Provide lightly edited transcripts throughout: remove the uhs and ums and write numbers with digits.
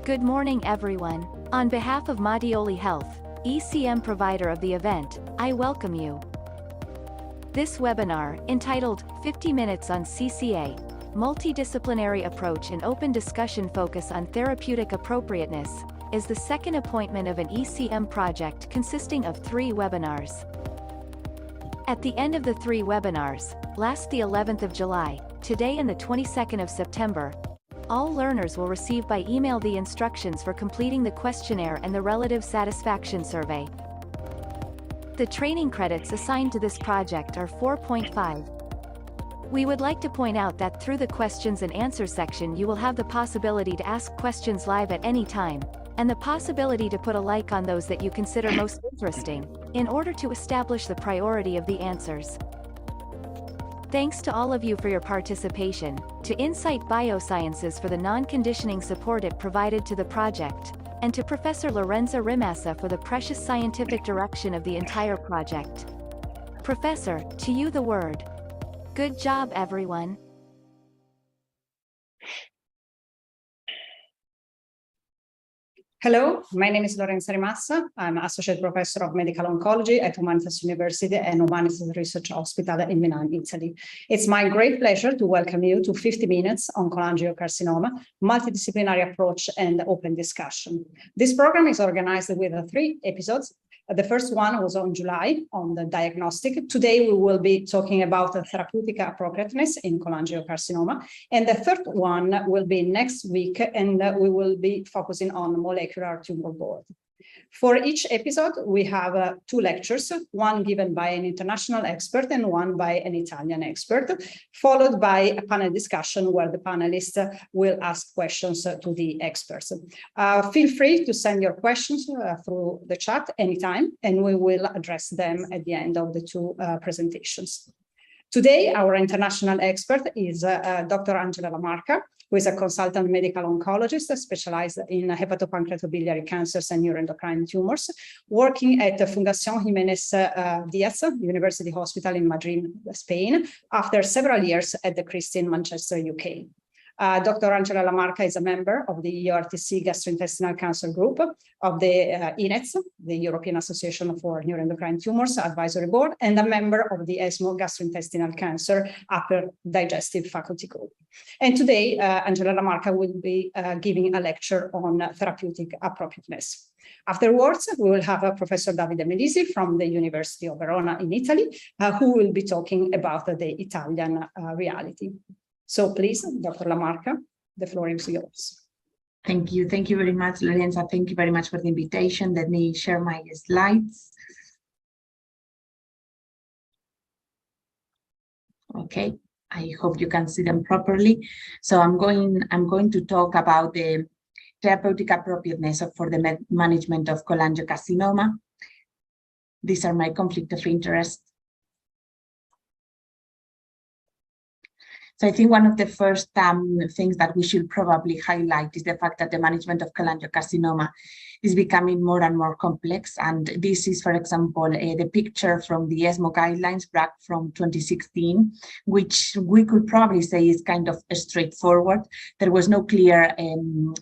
Good morning everyone. On behalf of Madioli Health, ECM provider of the event, I welcome you. This webinar, entitled 50 Minutes on CCA, Multidisciplinary Approach and Open Discussion Focus on Therapeutic Appropriateness, is the second appointment of an ECM project consisting of 3 webinars. At the end of the 3 webinars, last the 11th of July, today and the 22nd of September, all learners will receive by email the instructions for completing the questionnaire and the relative satisfaction survey. The training credits assigned to this project are 4.5. We would like to point out that through the questions and answers section you will have the possibility to ask questions live at any time, and the possibility to put a like on those that you consider most interesting, in order to establish the priority of the answers. Thanks to all of you for your participation, to Insight Biosciences for the non-conditioning support it provided to the project, and to Professor Lorenza Rimassa for the precious scientific direction of the entire project. Professor, to you the word. Good job everyone. Hello, my name is Lorenza Rimassa. I'm Associate Professor of Medical Oncology at Humanitas University and Humanitas Research Hospital in Milan, Italy. It's my great pleasure to welcome you to 50 Minutes on Cholangiocarcinoma, Multidisciplinary Approach and Open Discussion. This program is organized with 3 episodes. The first one was on July on the diagnostic. Today we will be talking about the therapeutic appropriateness in cholangiocarcinoma. And the third one will be next week, and we will be focusing on molecular tumor board. For each episode, we have 2 lectures, one given by an international expert and one by an Italian expert, followed by a panel discussion where the panelists will ask questions to the experts. Feel free to send your questions through the chat anytime, and we will address them at the end of the 2 presentations. Today, our international expert is Dr. Angela Lamarca, who is a consultant medical oncologist specialized in hepatopancreatobiliary cancers and neuroendocrine tumors, working at the Fundación Jiménez Díaz University Hospital in Madrid, Spain, after several years at the Christie in Manchester, UK. Dr. Angela Lamarca is a member of the EORTC Gastrointestinal Cancer Group of the INETS, the European Association for Neuroendocrine Tumors Advisory Board, and a member of the ESMO Gastrointestinal Cancer Upper Digestive Faculty Group. And today, Angela Lamarca will be giving a lecture on therapeutic appropriateness. Afterwards, we will have Professor Davide Melisi from the University of Verona in Italy, who will be talking about the Italian reality. So please, Dr. Lamarca, the floor is yours. Thank you. Thank you very much, Lorenza. Thank you very much for the invitation. Let me share my slides. Okay, I hope you can see them properly. So I'm going to talk about the therapeutic appropriateness for the management of cholangiocarcinoma. These are my conflict of interest. So I think one of the first things that we should probably highlight is the fact that the management of cholangiocarcinoma is becoming more and more complex. And this is, for example, the picture from the ESMO guidelines back from 2016, which we could probably say is kind of straightforward. There was no clear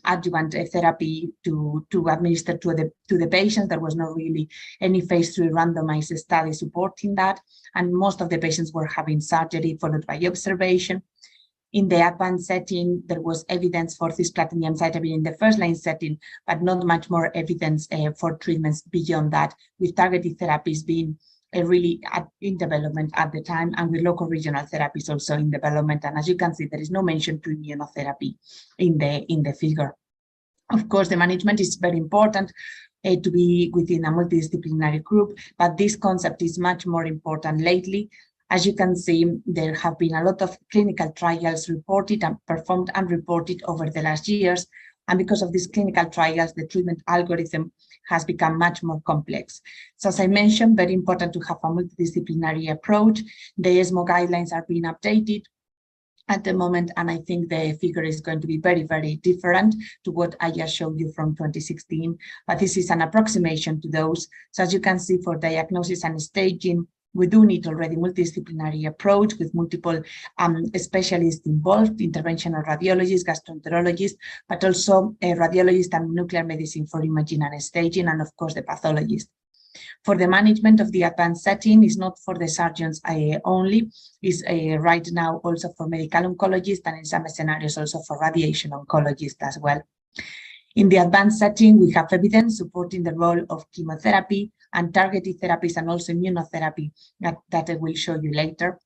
adjuvant therapy to administer to the patients. There was not really any phase 3 randomized study supporting that. And most of the patients were having surgery followed by observation. In the advanced setting, there was evidence for cisplatin gemcitabine in the first-line setting, but not much more evidence for treatments beyond that, with targeted therapies being really in development at the time, and with local regional therapies also in development. And as you can see, there is no mention to immunotherapy in the figure. Of course, the management is very important to be within a multidisciplinary group, but this concept is much more important lately. As you can see, there have been a lot of clinical trials reported and performed and reported over the last years. And because of these clinical trials, the treatment algorithm has become much more complex. So as I mentioned, very important to have a multidisciplinary approach. The ESMO guidelines are being updated at the moment, and I think the figure is going to be very, very different to what I just showed you from 2016, but this is an approximation to those. So as you can see, for diagnosis and staging, we do need already multidisciplinary approach with multiple specialists involved, interventional radiologists, gastroenterologists, but also radiologists and nuclear medicine for imaging and staging, and of course the pathologist. For the management of the advanced setting, is not for the surgeons only, is right now also for medical oncologists, and in some scenarios also for radiation oncologists as well. In the advanced setting, we have evidence supporting the role of chemotherapy and targeted therapies, and also immunotherapy that I will show you later.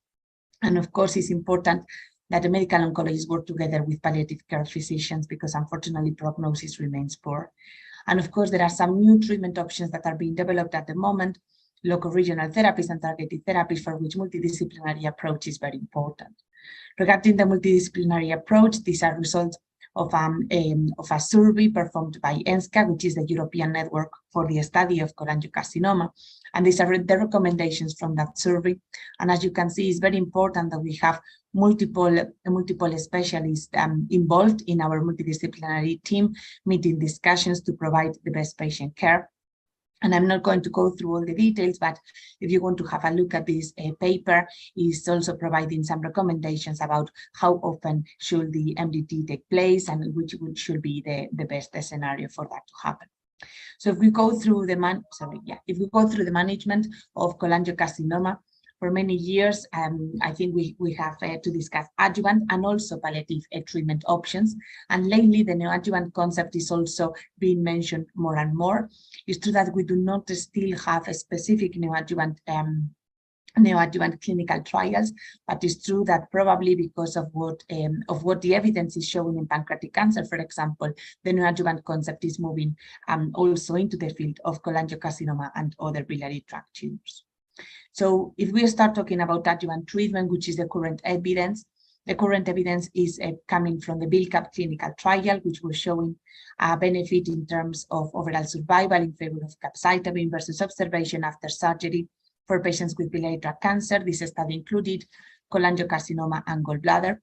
And of course, it's important that the medical oncologists work together with palliative care physicians, because unfortunately prognosis remains poor. And of course, there are some new treatment options that are being developed at the moment, local regional therapies and targeted therapies, for which multidisciplinary approach is very important. Regarding the multidisciplinary approach, these are results of a survey performed by ENSCA, which is the European Network for the Study of Cholangiocarcinoma. And these are the recommendations from that survey. And as you can see, it's very important that we have multiple specialists involved in our multidisciplinary team, meeting discussions to provide the best patient care. And I'm not going to go through all the details, but if you want to have a look at this paper, is also providing some recommendations about how often should the MDT take place and which should be the best scenario for that to happen. So if we go through the management of cholangiocarcinoma, for many years, I think we have to discuss adjuvant and also palliative treatment options. And lately, the neoadjuvant concept is also being mentioned more and more. It's true that we do not still have a specific neoadjuvant clinical trials, but it's true that probably because of what the evidence is showing in pancreatic cancer, for example, the neoadjuvant concept is moving also into the field of cholangiocarcinoma and other biliary tract tumors. So if we start talking about adjuvant treatment, which is the current evidence is coming from the BILCAP clinical trial, which was showing a benefit in terms of overall survival in favor of capecitabine versus observation after surgery for patients with biliary tract cancer. This study included cholangiocarcinoma and gallbladder.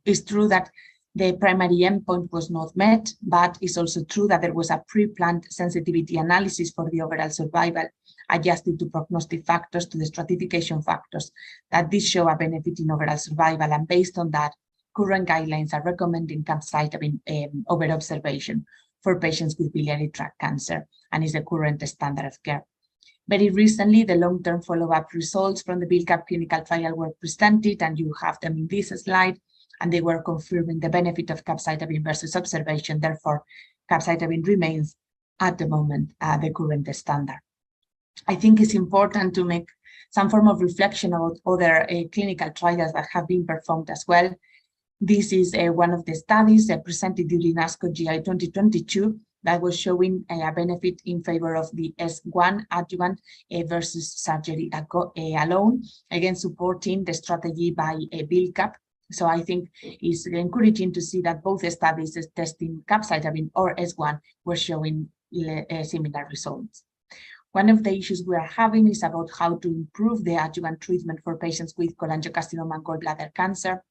It's true that the primary endpoint was not met, but it's also true that there was a pre-planned sensitivity analysis for the overall survival, adjusted to prognostic factors, to the stratification factors, that did show a benefit in overall survival. And based on that, current guidelines are recommending capecitabine over observation for patients with biliary tract cancer, and is the current standard of care. Very recently, the long-term follow-up results from the BILCAP clinical trial were presented, and you have them in this slide, and they were confirming the benefit of capecitabine versus observation. Therefore, capecitabine remains at the moment the current standard. I think it's important to make some form of reflection about other clinical trials that have been performed as well. This is one of the studies presented during ASCO GI 2022 that was showing a benefit in favor of the S1 adjuvant versus surgery alone, again supporting the strategy by BILCAP. So I think it's encouraging to see that both studies testing capecitabine or S1 were showing similar results. One of the issues we are having is about how to improve the adjuvant treatment for patients with cholangiocarcinoma and gallbladder cancer.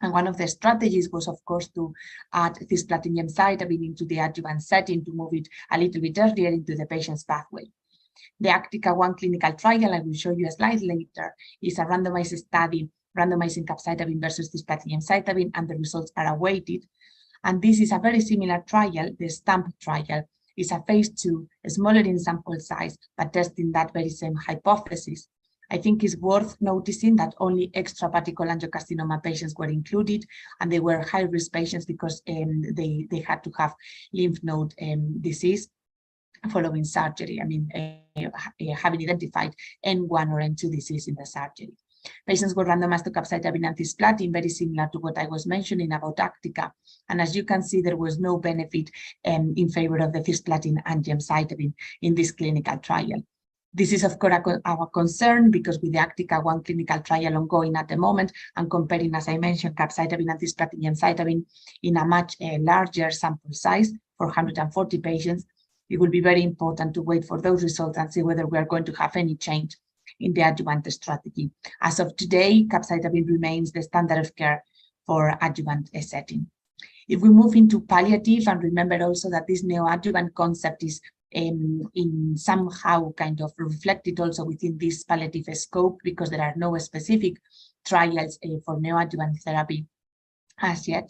And one of the strategies was, of course, to add cisplatin gemcitabine into the adjuvant setting to move it a little bit earlier into the patient's pathway. The ACTICA-1 clinical trial, I will show you a slide later, is a randomized study randomizing capecitabine versus cisplatin gemcitabine, and the results are awaited. And this is a very similar trial, the STAMP trial. It's a phase 2, smaller in sample size, but testing that very same hypothesis. I think it's worth noticing that only extrahepatic cholangiocarcinoma patients were included, and they were high-risk patients because they had to have lymph node disease following surgery. I mean, having identified N1 or N2 disease in the surgery. Patients were randomized to capecitabine and cisplatin, very similar to what I was mentioning about Actica. And as you can see, there was no benefit in favor of the cisplatin and gemcitabine in this clinical trial. This is, of course, our concern because with the Actica 1 clinical trial ongoing at the moment and comparing, as I mentioned, capecitabine and cisplatin gemcitabine in a much larger sample size, 440 patients, it will be very important to wait for those results and see whether we are going to have any change in the adjuvant strategy. As of today, capecitabine remains the standard of care for adjuvant setting. If we move into palliative, and remember also that this neoadjuvant concept is in somehow kind of reflected also within this palliative scope because there are no specific trials for neoadjuvant therapy as yet.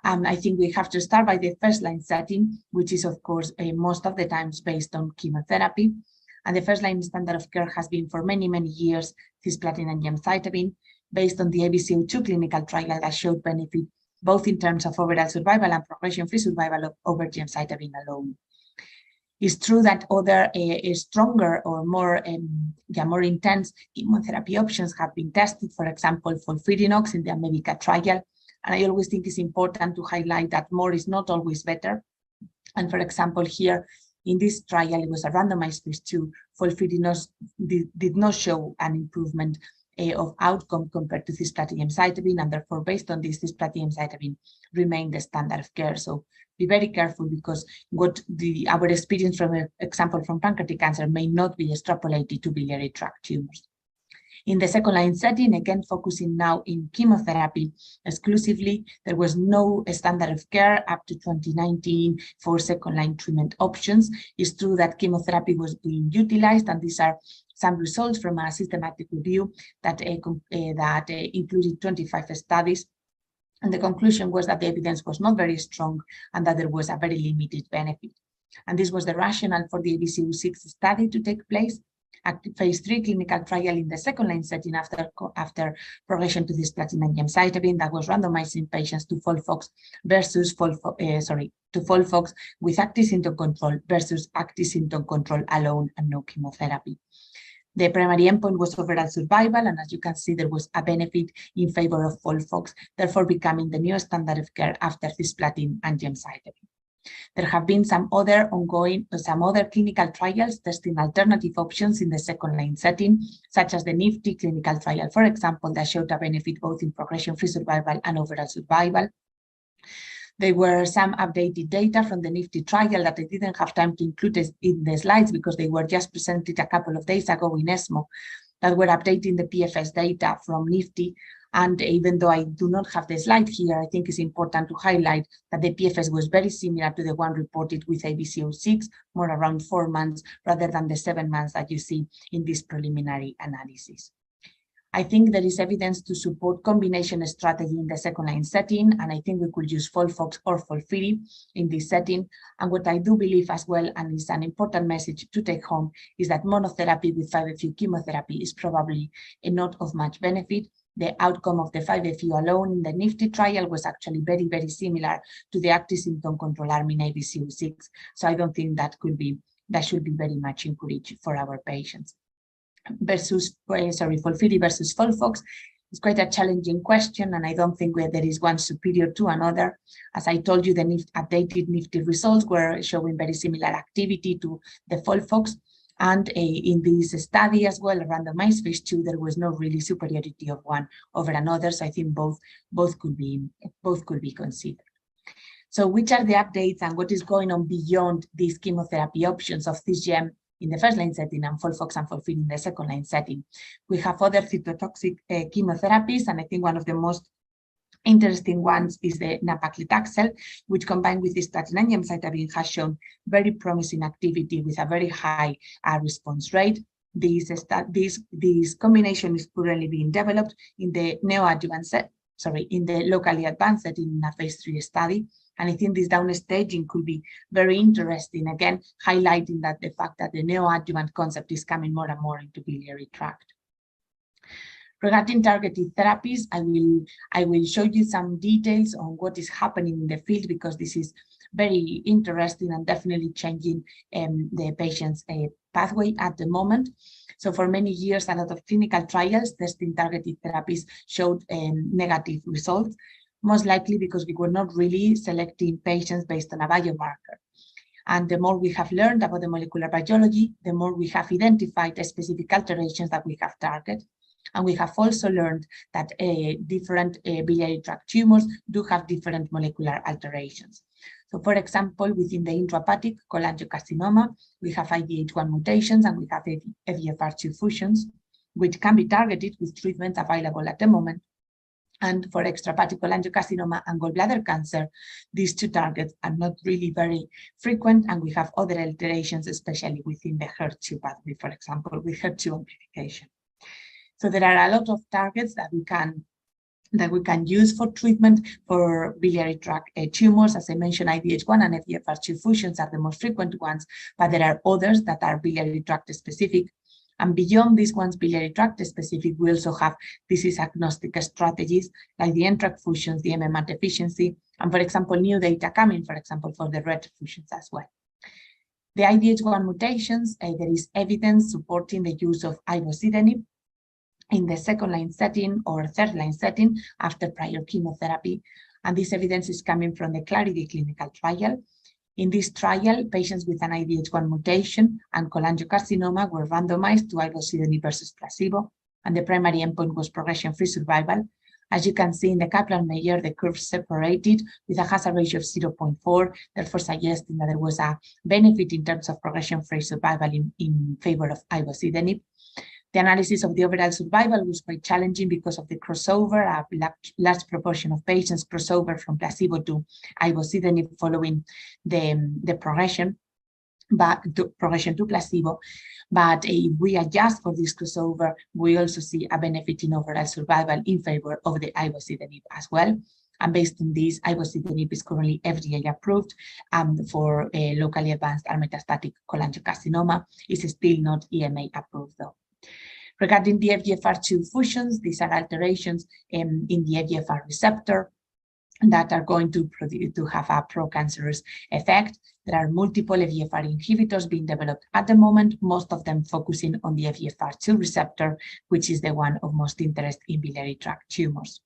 I think we have to start by the first-line setting, which is, of course, most of the times based on chemotherapy. And the first-line standard of care has been for many, many years cisplatin and gemcitabine, based on the ABC02 clinical trial that showed benefit both in terms of overall survival and progression-free survival over gemcitabine alone. It's true that other stronger or more intense chemotherapy options have been tested, for example, FOLFIRINOX in the America trial. And I always think it's important to highlight that more is not always better. And for example, here in this trial, it was a randomized phase 2. FOLFIRINOX did not show an improvement of outcome compared to cisplatin gemcitabine, and therefore, based on this, cisplatin gemcitabine remained the standard of care. So be very careful because our experience from an example from pancreatic cancer may not be extrapolated to biliary tract tumors. In the second-line setting, again, focusing now in chemotherapy exclusively, there was no standard of care up to 2019 for second-line treatment options. It's true that chemotherapy was being utilized, and these are some results from a systematic review that included 25 studies. And the conclusion was that the evidence was not very strong and that there was a very limited benefit. And this was the rationale for the ABC06 study to take place, a phase 3 clinical trial in the second-line setting after progression to cisplatin and gemcitabine that was randomizing patients to FOLFOX versus to FOLFOX with active symptom control versus active symptom control alone and no chemotherapy. The primary endpoint was overall survival, and as you can see, there was a benefit in favor of FOLFOX, therefore becoming the new standard of care after cisplatin and gemcitabine. There have been some other clinical trials testing alternative options in the second-line setting, such as the NIFTY clinical trial, for example, that showed a benefit both in progression-free survival and overall survival. There were some updated data from the NIFTY trial that I didn't have time to include in the slides because they were just presented a couple of days ago in ESMO, that were updating the PFS data from NIFTY. And even though I do not have the slide here, I think it's important to highlight that the PFS was very similar to the one reported with ABC06, more around 4 months, rather than the 7 months that you see in this preliminary analysis. I think there is evidence to support combination strategy in the second-line setting, and I think we could use FOLFOX or FOLFIRI in this setting. And what I do believe as well, and is an important message to take home, is that monotherapy with 5FU chemotherapy is probably not of much benefit. The outcome of the 5FU alone in the NIFTY trial was actually very, very similar to the active symptom control arm in ABC06. So I don't think that should be very much encouraged for our patients. FOLFIRI versus FOLFOX is quite a challenging question, and I don't think there is one superior to another. As I told you, the updated NIFTY results were showing very similar activity to the FOLFOX. And in this study as well, a randomized phase 2, there was no really superiority of one over another. So I think both could be considered. So which are the updates and what is going on beyond these chemotherapy options of cisgem in the first-line setting and FOLFOX and FOLFIRI in the second-line setting? We have other cytotoxic chemotherapies, and I think one of the most interesting ones is the nab-paclitaxel, which combined with cisplatin and gemcitabine has shown very promising activity with a very high response rate. This combination is currently being developed in the in the locally advanced setting in a phase 3 study. And I think this downstaging could be very interesting, again, highlighting that the fact that the neoadjuvant concept is coming more and more into biliary tract. Regarding targeted therapies, I will show you some details on what is happening in the field, because this is very interesting and definitely changing the patient's pathway at the moment. So for many years, a lot of clinical trials testing targeted therapies showed negative results, most likely because we were not really selecting patients based on a biomarker. And the more we have learned about the molecular biology, the more we have identified specific alterations that we have targeted. And we have also learned that different biliary tract tumors do have different molecular alterations. So for example, within the intrahepatic cholangiocarcinoma, we have IDH1 mutations and we have FGFR2 fusions, which can be targeted with treatments available at the moment. And for extrahepatic cholangiocarcinoma and gallbladder cancer, these two targets are not really very frequent, and we have other alterations, especially within the HER2 pathway, for example, with HER2 amplification. So there are a lot of targets that we can use for treatment for biliary tract tumors. As I mentioned, IDH1 and FGFR2 fusions are the most frequent ones, but there are others that are biliary tract specific. And beyond these ones, biliary tract specific, we also have disease agnostic strategies like the NTRK fusions, the MMR deficiency, and for example, new data coming, for example, for the RET fusions as well. The IDH1 mutations, there is evidence supporting the use of ivosidenib in the second-line setting or third-line setting after prior chemotherapy. And this evidence is coming from the Clarity clinical trial. In this trial, patients with an IDH1 mutation and cholangiocarcinoma were randomized to ivosidenib versus placebo, and the primary endpoint was progression-free survival. As you can see in the Kaplan-Meier, the curves separated with a hazard ratio of 0.4, therefore suggesting that there was a benefit in terms of progression-free survival in favor of ivosidenib. The analysis of the overall survival was quite challenging because of the crossover. A large proportion of patients crossover from placebo to ivosidenib following the progression to placebo. But if we adjust for this crossover, we also see a benefit in overall survival in favor of the ivosidenib as well. And based on this, ivosidenib is currently FDA approved for locally advanced or metastatic cholangiocarcinoma. It's still not EMA approved though. Regarding the FGFR2 fusions, these are alterations in the FGFR receptor that are going to have a pro-cancerous effect. There are multiple FGFR inhibitors being developed at the moment, most of them focusing on the FGFR2 receptor, which is the one of most interest in biliary tract tumors.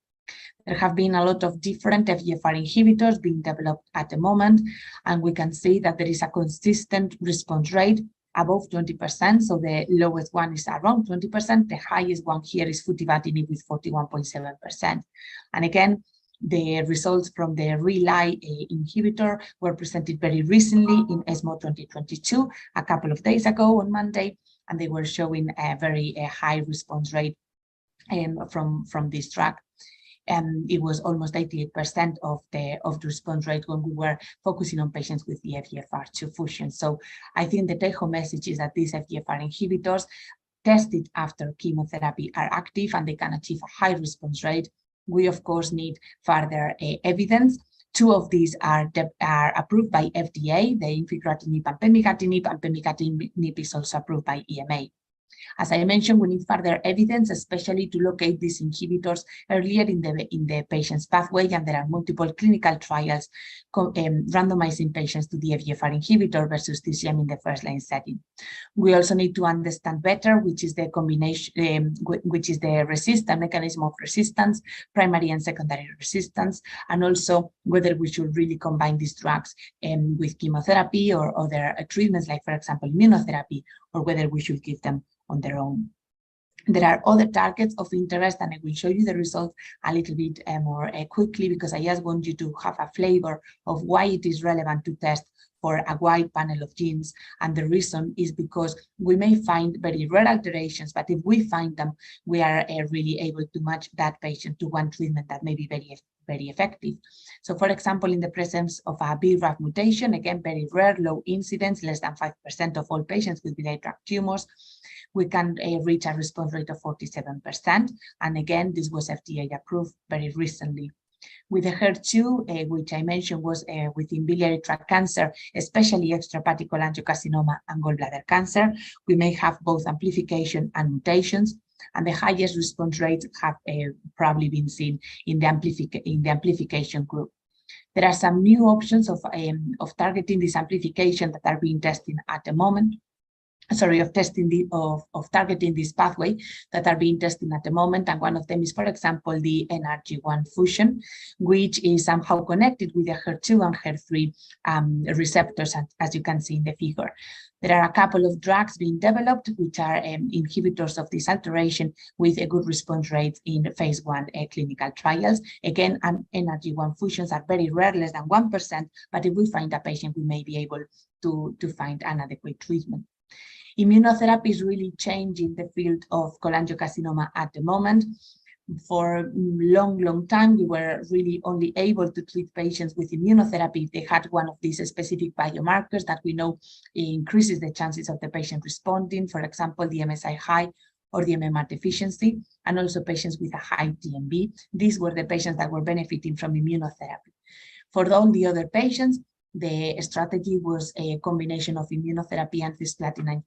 There have been a lot of different FGFR inhibitors being developed at the moment, and we can see that there is a consistent response rate above 20%, so the lowest one is around 20%. The highest one here is futibatinib with 41.7%. And again, the results from the RELY inhibitor were presented very recently in ESMO 2022, a couple of days ago on Monday, and they were showing a very high response rate from this drug. And it was almost 88% of the response rate when we were focusing on patients with the FGFR2 fusion. So I think the take-home message is that these FGFR inhibitors tested after chemotherapy are active and they can achieve a high response rate. We, of course, need further evidence. Two of these are approved by FDA, the infigratinib and pemigatinib is also approved by EMA. As I mentioned, we need further evidence, especially to locate these inhibitors earlier in the patient's pathway, and there are multiple clinical trials randomizing patients to the FGFR inhibitor versus TCM in the first-line setting. We also need to understand better which is the combination, which is the mechanism of resistance, primary and secondary resistance, and also whether we should really combine these drugs with chemotherapy or other treatments, like, for example, immunotherapy, or whether we should give them on their own. There are other targets of interest, and I will show you the results a little bit more quickly, because I just want you to have a flavor of why it is relevant to test for a wide panel of genes. And the reason is because we may find very rare alterations, but if we find them, we are really able to match that patient to one treatment that may be very effective. So, for example, in the presence of a BRAF mutation, again, very rare, low incidence, less than 5% of all patients with biliary tract tumors, we can reach a response rate of 47%. And again, this was FDA approved very recently. With the HER2, which I mentioned was within biliary tract cancer, especially extrahepatic cholangiocarcinoma and gallbladder cancer, we may have both amplification and mutations. And the highest response rates have probably been seen in the amplification group. There are some new options of targeting this amplification that are being tested at the moment. of testing of targeting this pathway that are being tested at the moment. And one of them is, for example, the NRG1 fusion, which is somehow connected with the HER2 and HER3 receptors, as you can see in the figure. There are a couple of drugs being developed, which are inhibitors of this alteration with a good response rate in phase 1 clinical trials. Again, NRG1 fusions are very rare, less than 1%, but if we find a patient, we may be able to find an adequate treatment. Immunotherapy is really changing the field of cholangiocarcinoma at the moment. For a long time, we were really only able to treat patients with immunotherapy if they had one of these specific biomarkers that we know increases the chances of the patient responding, for example, the MSI high or the MMR deficiency, and also patients with a high TMB. These were the patients that were benefiting from immunotherapy. For all the other patients, the strategy was a combination of immunotherapy and cisplatin,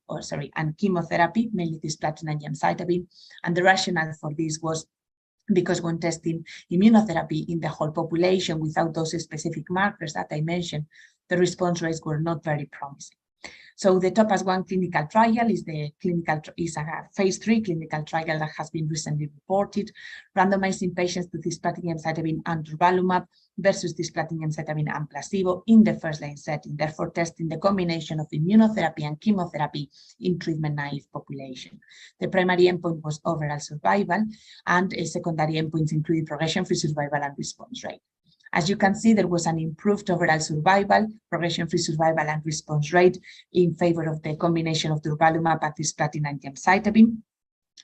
and chemotherapy, mainly cisplatin and gemcitabine. And the rationale for this was because when testing immunotherapy in the whole population without those specific markers that I mentioned, the response rates were not very promising. So the TOPAZ-1 clinical trial is a phase 3 clinical trial that has been recently reported, randomizing patients to cisplatin gemcitabine and durvalumab versus cisplatin gemcitabine and placebo in the first-line setting, therefore testing the combination of immunotherapy and chemotherapy in treatment-naive population. The primary endpoint was overall survival, and secondary endpoints included progression-free survival and response rate. As you can see, there was an improved overall survival, progression-free survival, and response rate in favor of the combination of durvalumab and cisplatin and gemcitabine.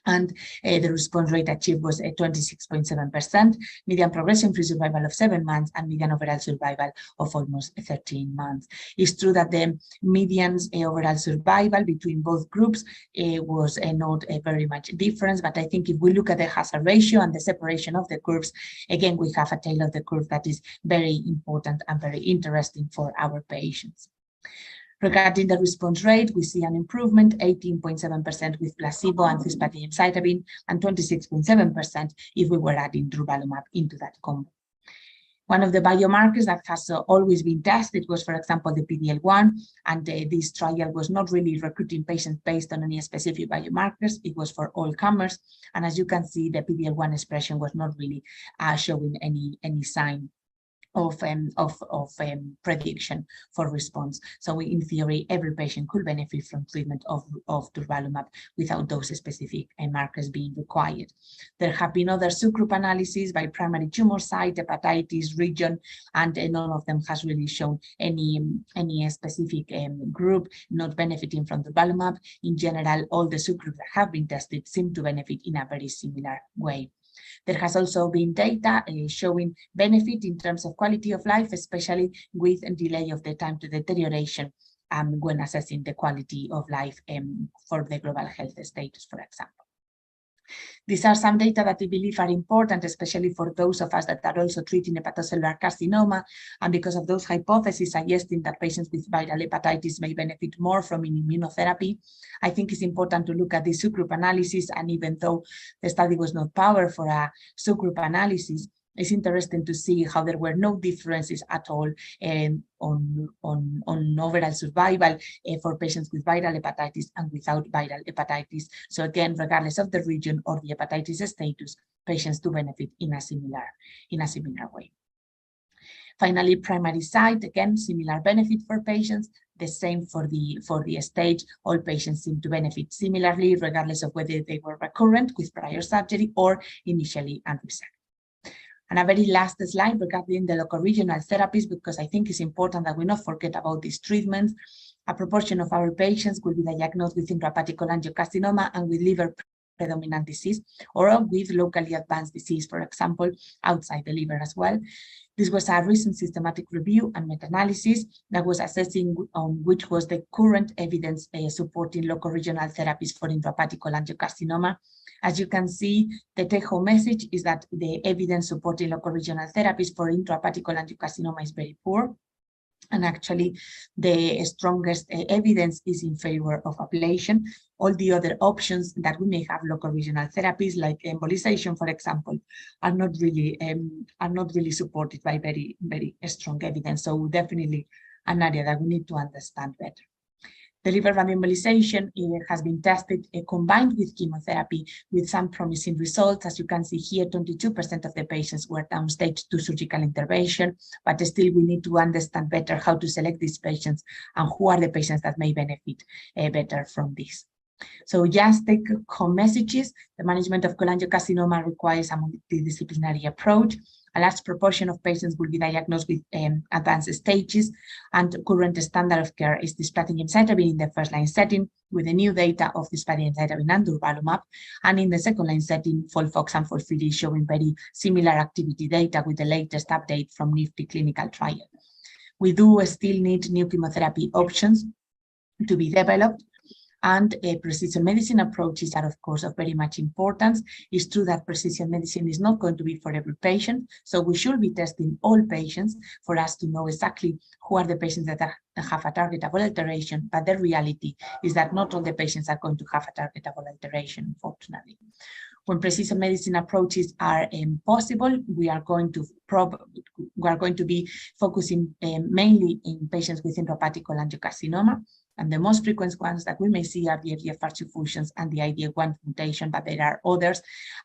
And the response rate achieved was 26.7%, median progression-free survival of 7 months, and median overall survival of almost 13 months. It's true that the median overall survival between both groups was not very much difference, but I think if we look at the hazard ratio and the separation of the curves, again, we have a tail of the curve that is very important and very interesting for our patients. Regarding the response rate, we see an improvement, 18.7% with placebo and cisplatin gemcitabine, and 26.7% if we were adding durvalumab into that combo. One of the biomarkers that has always been tested was, for example, the PD-L1, and this trial was not really recruiting patients based on any specific biomarkers. It was for all comers, and as you can see, the PD-L1 expression was not really showing any sign of prediction for response. So in theory, every patient could benefit from treatment of durvalumab without those specific markers being required. There have been other subgroup analyses by primary tumor site, hepatitis, region, and none of them has really shown any specific group not benefiting from durvalumab. In general, all the subgroups that have been tested seem to benefit in a very similar way. There has also been data showing benefit in terms of quality of life, especially with a delay of the time to deterioration when assessing the quality of life for the global health status, for example. These are some data that we believe are important, especially for those of us that are also treating hepatocellular carcinoma, and because of those hypotheses suggesting that patients with viral hepatitis may benefit more from immunotherapy. I think it's important to look at the subgroup analysis, and even though the study was not powered for a subgroup analysis, it's interesting to see how there were no differences at all on overall survival for patients with viral hepatitis and without viral hepatitis. So again, regardless of the region or the hepatitis status, patients do benefit in a similar way. Finally, primary site, again, similar benefit for patients. The same for the stage. All patients seem to benefit similarly, regardless of whether they were recurrent with prior surgery or initially unresected. And a very last slide regarding the local regional therapies, because I think it's important that we not forget about these treatments. A proportion of our patients will be diagnosed with intrahepatic cholangiocarcinoma and with liver predominant disease, or with locally advanced disease, for example, outside the liver as well. This was a recent systematic review and meta-analysis that was assessing which was the current evidence supporting local regional therapies for intrahepatic cholangiocarcinoma. As you can see, the take-home message is that the evidence supporting local regional therapies for intrahepatic cholangiocarcinoma is very poor. And actually, the strongest evidence is in favor of ablation. All the other options that we may have local regional therapies, like embolization, for example, are not really supported by very, very strong evidence. So definitely an area that we need to understand better. The liver radioembolization has been tested combined with chemotherapy with some promising results. As you can see here, 22% of the patients were down stage 2 surgical intervention, but still we need to understand better how to select these patients and who are the patients that may benefit better from this. So just take home messages. The management of cholangiocarcinoma requires a multidisciplinary approach. A large proportion of patients will be diagnosed with advanced stages, and current standard of care is cisplatin gemcitabine in the first-line setting, with the new data of cisplatin gemcitabine and durvalumab, and in the second-line setting, FOLFOX and FOLFIRI showing very similar activity data with the latest update from NIFTY clinical trial. We do still need new chemotherapy options to be developed, and precision medicine approaches are, of course, of very much importance. It's true that precision medicine is not going to be for every patient, so we should be testing all patients for us to know exactly who are the patients that have a targetable alteration, but the reality is that not all the patients are going to have a targetable alteration, unfortunately. When precision medicine approaches are possible, we are going to be focusing mainly in patients with intrahepatic cholangiocarcinoma. And the most frequent ones that we may see are the Vfr fusions and the IDA1 mutation, but there are others.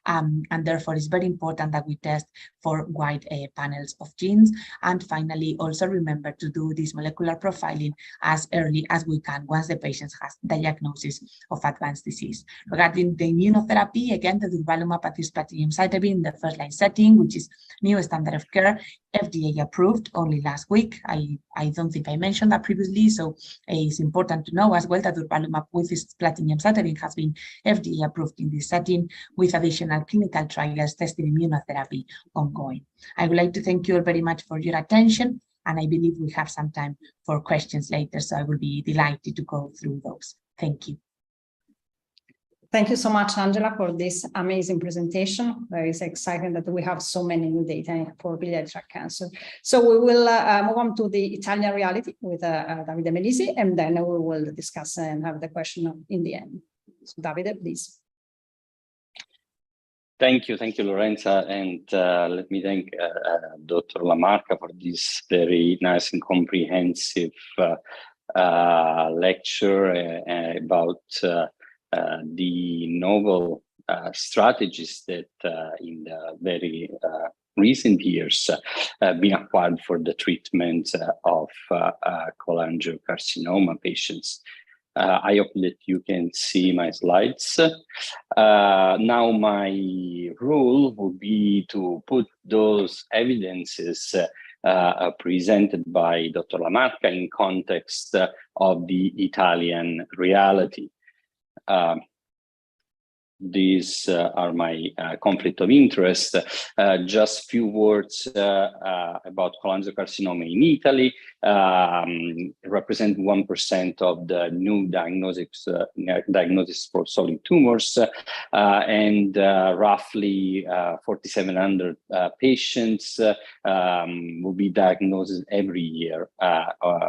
And therefore, it's very important that we test for wide panels of genes. And finally, also remember to do this molecular profiling as early as we can once the patient has diagnosis of advanced disease. Regarding the immunotherapy, again, the durvalumab and cisplatin gemcitabine in the first-line setting, which is new standard of care, FDA approved only last week. I don't think I mentioned that previously, so it's important to know as well that durvalumab with cisplatin gemcitabine has been FDA approved in this setting, with additional clinical trials testing immunotherapy ongoing. I would like to thank you all very much for your attention, and I believe we have some time for questions later, so I will be delighted to go through those. Thank you. Thank you so much, Angela, for this amazing presentation. Very exciting that we have so many new data for biliary tract cancer. So we will move on to the Italian reality with Davide Melisi, and then we will discuss and have the question in the end. So Davide, please. Thank you, Lorenza, and let me thank Dr. Lamarca for this very nice and comprehensive lecture about the novel strategies that in the very recent years been acquired for the treatment of cholangiocarcinoma patients. I hope that you can see my slides. Now my role will be to put those evidences presented by Dr. Lamarca in context of the Italian reality. These are my conflict of interest. Just few words about cholangiocarcinoma in Italy. Represent 1% of the new diagnosis for solid tumors, and roughly 4,700 patients will be diagnosed every year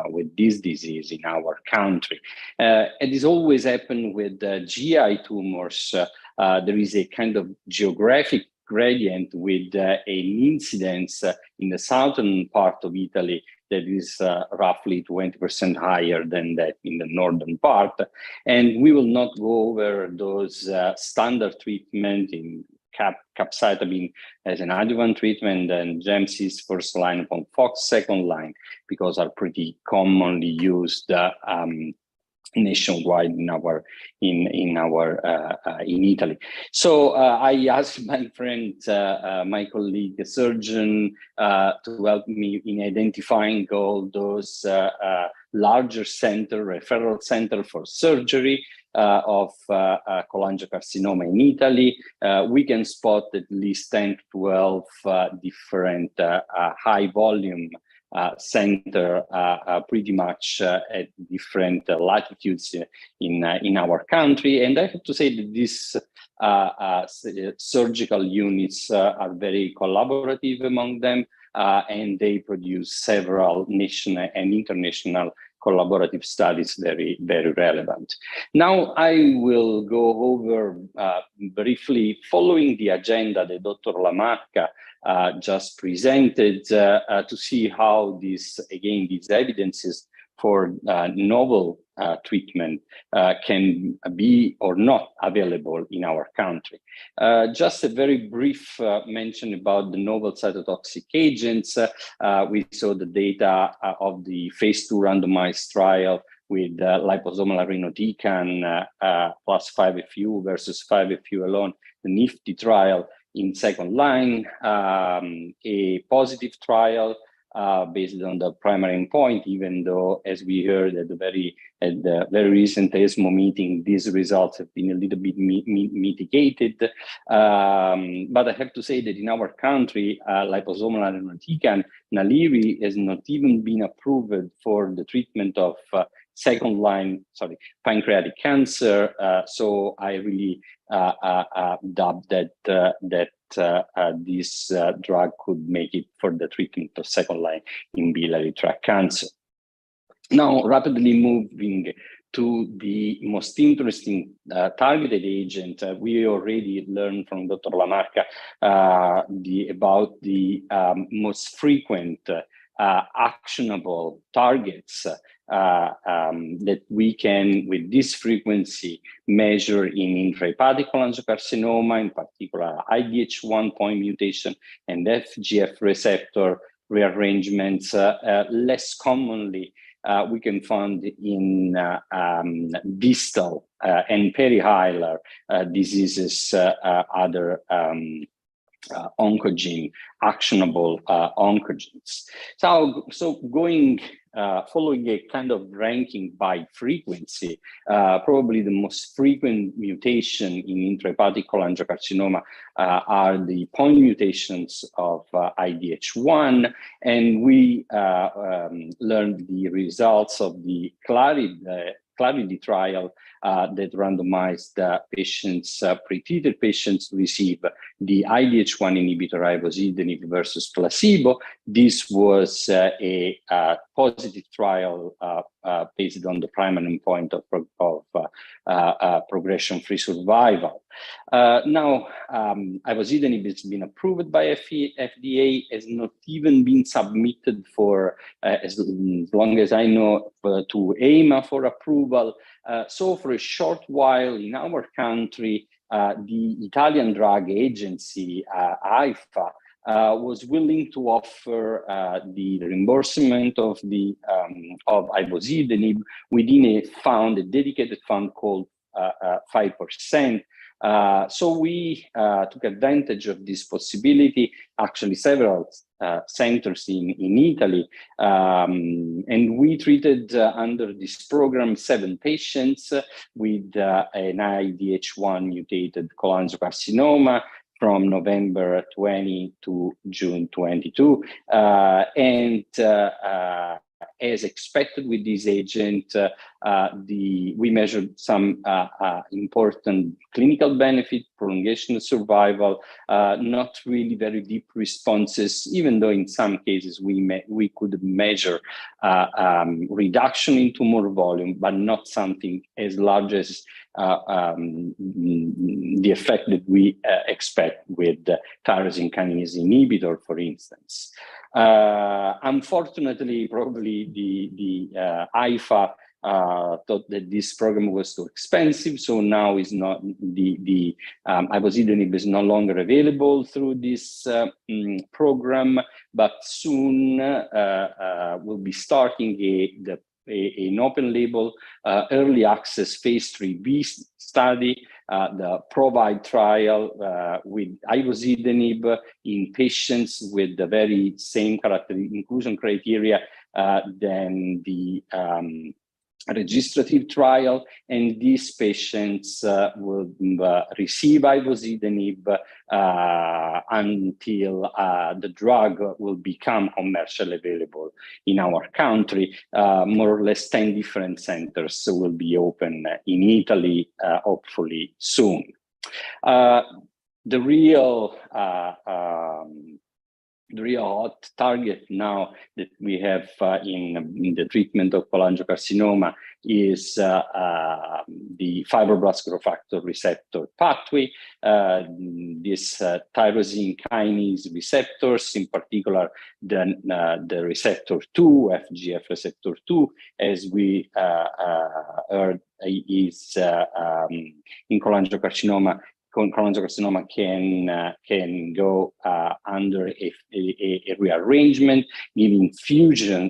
with this disease in our country. It has always happened with GI tumors. There is a kind of geographic gradient with an incidence in the southern part of Italy that is roughly 20% higher than that in the northern part. And we will not go over those standard treatment in capecitabine as an adjuvant treatment and gemcitabine first line, FOLFOX second line, because are pretty commonly used nationwide in Italy. So I asked my friend, my colleague, a surgeon, to help me in identifying all those larger center, referral center for surgery of cholangiocarcinoma in Italy. We can spot at least 10 to 12 different high volume center pretty much at different latitudes in our country. And I have to say that these surgical units are very collaborative among them, and they produce several national and international collaborative studies very, very relevant. Now I will go over briefly, following the agenda that Dr. Lamarca just presented, to see how these evidences for novel treatment can be or not available in our country. Just a very brief mention about the novel cytotoxic agents. We saw the data of the phase 2 randomized trial with liposomal irinotecan plus 5-FU versus 5-FU alone, the NIFTY trial in second line, a positive trial based on the primary endpoint, even though, as we heard at the very recent ESMO meeting, these results have been a little bit mitigated. But I have to say that in our country, liposomal irinotecan, Naliri, has not even been approved for the treatment of second-line, pancreatic cancer. So I really doubt that this drug could make it for the treatment of second-line in biliary tract cancer. Now, rapidly moving to the most interesting targeted agent, we already learned from Dr. Lamarca about the most frequent actionable targets that we can, with this frequency, measure in intrahepatic cholangiocarcinoma, in particular IDH1 point mutation and FGF receptor rearrangements. Less commonly, we can find in distal and perihilar diseases, other oncogene, actionable oncogenes. So going, following a kind of ranking by frequency, probably the most frequent mutation in intrahepatic cholangiocarcinoma are the point mutations of IDH1, and we learned the results of the Clarity trial that randomized patients, pretreated patients, to receive the IDH1 inhibitor ivosidenib versus placebo. This was a positive trial based on the primary endpoint of progression-free survival. Now, ivosidenib has been approved by FDA, has not even been submitted for, as long as I know, to EMA for approval. So for a short while in our country, the Italian drug agency, AIFA, was willing to offer the reimbursement of the of ivosidenib within a dedicated fund called 5%. So we took advantage of this possibility. Actually, several centers in Italy, and we treated under this program 7 patients with an IDH1 mutated cholangiocarcinoma from November 20 to June 22, and as expected with this agent, we measured some important clinical benefit, prolongation of survival, not really very deep responses, even though in some cases we could measure reduction in tumor volume, but not something as large as the effect that we expect with tyrosine kinase inhibitor, for instance. Unfortunately, probably the AIFA thought that this program was too expensive, so now is not the ivosidenib is no longer available through this program, but soon we'll be starting an open label early access phase 3B study, the PROVIDE trial with ivosidenib in patients with the very same inclusion criteria than the registrative trial, and these patients will receive ivosidenib until the drug will become commercially available in our country. More or less 10 different centers will be open in Italy, hopefully soon. The real the real hot target now that we have in the treatment of cholangiocarcinoma is the fibroblast growth factor receptor pathway. This tyrosine kinase receptors, in particular the receptor 2, FGF receptor 2, as we heard, is in cholangiocarcinoma. Cholangiocarcinoma can go under a rearrangement, giving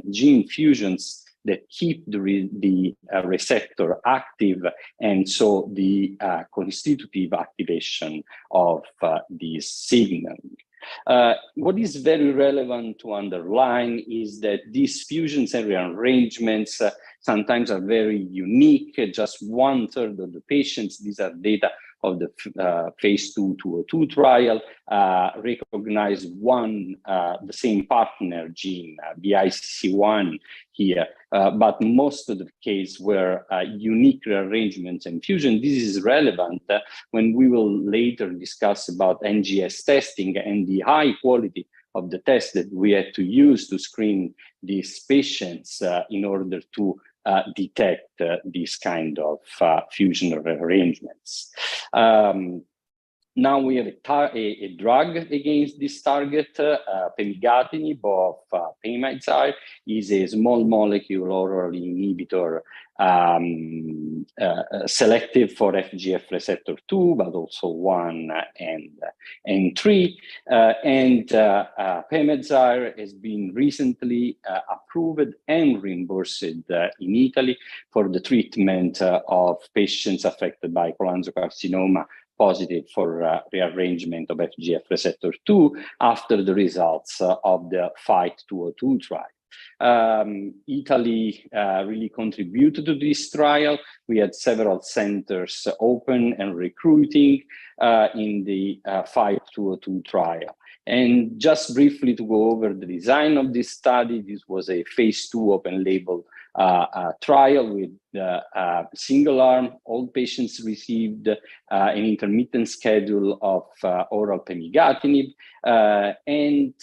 gene fusions that keep the receptor active, and so the constitutive activation of this signal. What is very relevant to underline is that these fusions and rearrangements sometimes are very unique. Just 1/3 of the patients, these are data of the phase 2/202 trial, recognize the same partner gene, BICC1 here, but most of the case were unique rearrangements and fusion. This is relevant when we will later discuss about NGS testing and the high quality of the test that we had to use to screen these patients in order to detect these kind of fusion rearrangements. Now we have a drug against this target, pemigatinib of Pemazyre, is a small molecule oral inhibitor selective for FGF receptor 2, but also 1 and 3. Pemazyre has been recently approved and reimbursed in Italy for the treatment of patients affected by cholangiocarcinoma positive for rearrangement of FGF receptor 2 after the results of the FIGHT 202 trial. Italy really contributed to this trial. We had several centers open and recruiting in the FIGHT 202 trial. And just briefly to go over the design of this study, this was a phase 2 open label trial with single arm. All patients received an intermittent schedule of oral pemigatinib, and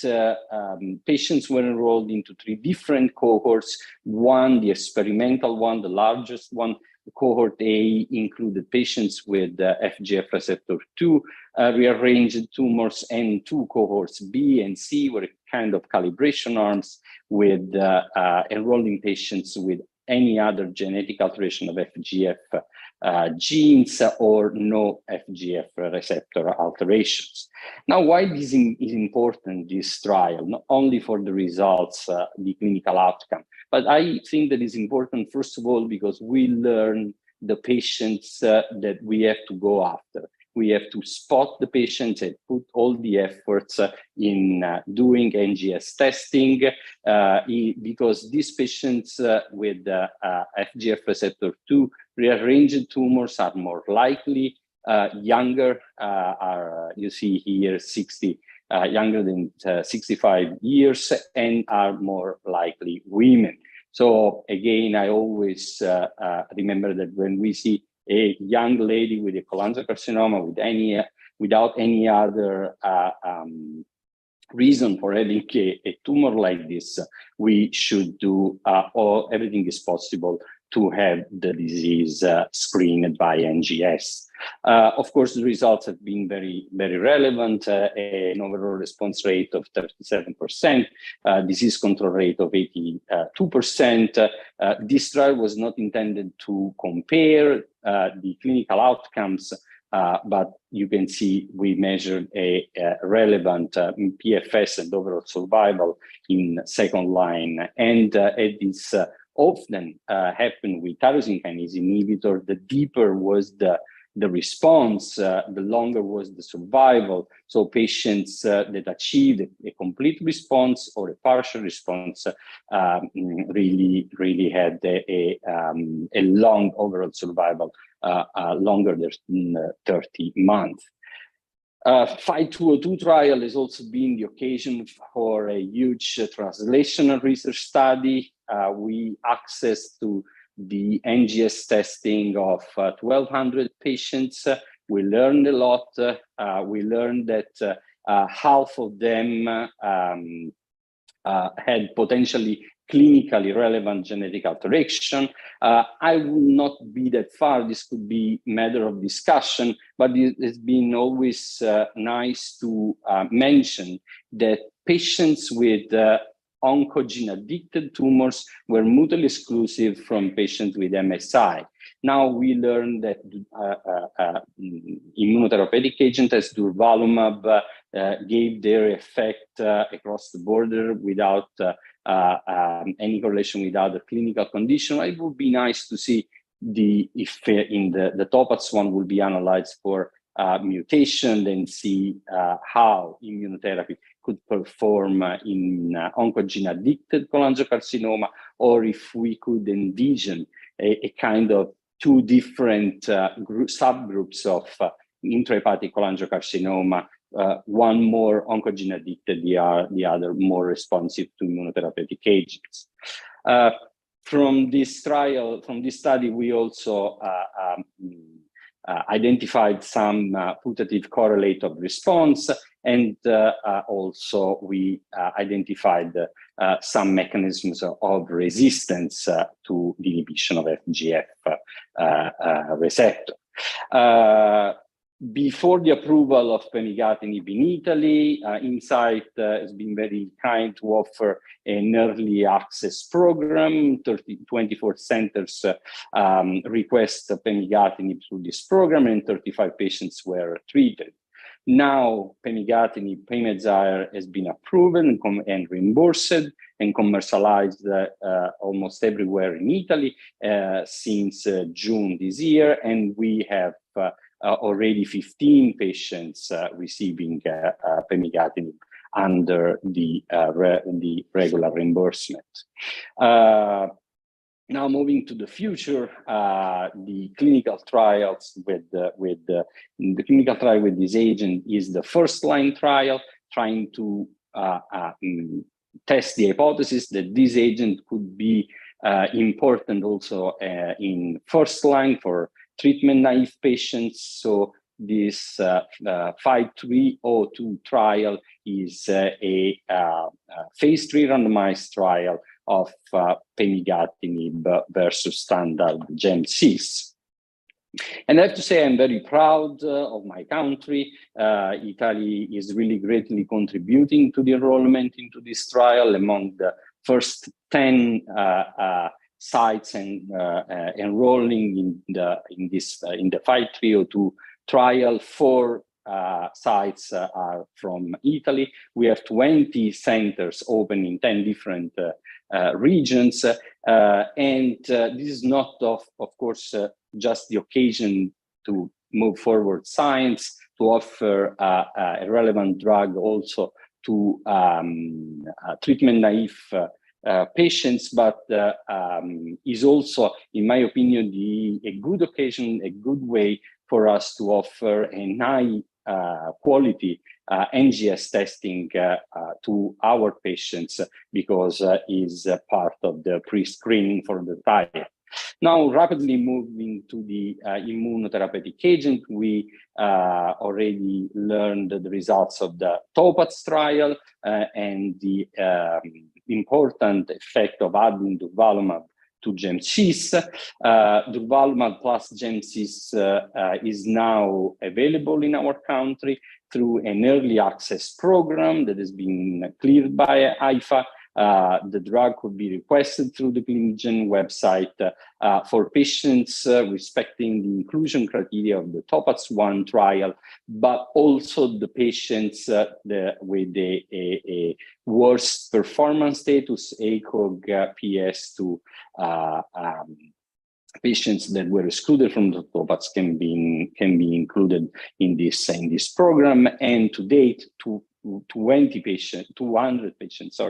patients were enrolled into 3 different cohorts. One, the experimental one, the largest one. Cohort A included patients with FGF receptor 2 rearranged tumors, and 2 cohorts B and C were kind of calibration arms with enrolling patients with any other genetic alteration of FGF genes or no FGF receptor alterations. Now, why this is important, this trial, not only for the results, the clinical outcome, but I think that is important, first of all, because we learn the patients that we have to go after. We have to spot the patients and put all the efforts in doing NGS testing, because these patients with FGF receptor 2 rearranged tumors are more likely younger, you see here 60, younger than 65 years, and are more likely women. So again, I always remember that when we see a young lady with a cholangiocarcinoma without any other reason for having a tumor like this, we should do everything is possible to have the disease screened by NGS. Of course, the results have been very, very relevant, an overall response rate of 37%, disease control rate of 82%. This trial was not intended to compare the clinical outcomes, but you can see we measured a relevant PFS and overall survival in second line, and it is often happen with tyrosine kinase inhibitor. The deeper was the response, the longer was the survival. So patients that achieved a complete response or a partial response really had a long overall survival, longer than 30 months. FIGHT 202 trial has also been the occasion for a huge translational research study. We access to the NGS testing of 1,200 patients. We learned a lot. We learned that half of them had potentially clinically relevant genetic alteration. I will not be that far. This could be a matter of discussion, but it's been always nice to mention that patients with oncogene-addicted tumors were mutually exclusive from patients with MSI. Now we learned that immunotherapeutic agent as durvalumab gave their effect across the border without any correlation with other clinical condition. It would be nice to see if in the TOPAZ one will be analyzed for mutation, then see how immunotherapy could perform in oncogene-addicted cholangiocarcinoma, or if we could envision a kind of two different subgroups of intrahepatic cholangiocarcinoma, one more oncogene addicted, the other more responsive to immunotherapeutic agents. From this study, we also identified some putative correlate of response, and also we identified some mechanisms of resistance to the inhibition of FGF receptor. Before the approval of pemigatinib in Italy, Insight has been very kind to offer an early access program. 24 centers request pemigatinib through this program, and 35 patients were treated. Now, pemigatinib, Pemazyre, has been approved and reimbursed and commercialized almost everywhere in Italy since June this year, and we have already 15 patients receiving pemigatinib under the regular reimbursement. Now moving to the future, the clinical trials with the clinical trial with this agent is the first-line trial, trying to test the hypothesis that this agent could be important also in first line for treatment-naive patients. So this 5302 trial is a phase 3 randomized trial of pemigatinib versus standard GEM-CIS. And I have to say I'm very proud of my country. Italy is really greatly contributing to the enrollment into this trial. Among the first 10 sites and enrolling in the 5302 trial, 4 sites are from Italy. We have 20 centers open in 10 different regions, and this is not of course just the occasion to move forward science, to offer a relevant drug also to treatment-naive patients, but is also, in my opinion, a good occasion, a good way for us to offer a high quality NGS testing to our patients, because is part of the pre-screening for the trial. Now, rapidly moving to the immunotherapeutic agent, we already learned the results of the TOPAZ trial and the important effect of adding durvalumab to GEM-CIS. Durvalumab plus GEM-CIS is now available in our country through an early access program that has been cleared by IFA. The drug could be requested through the Clinigen website for patients respecting the inclusion criteria of the TOPAZ-1 trial, but also the patients with a worst performance status, ACOG PS2 patients that were excluded from the TOPAZ can be included in this program. And to date, 200 patients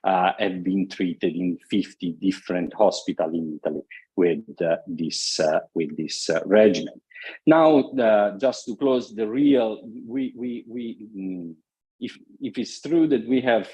have been treated in 50 different hospitals in Italy with this regimen. Now, just to close, if it's true that we have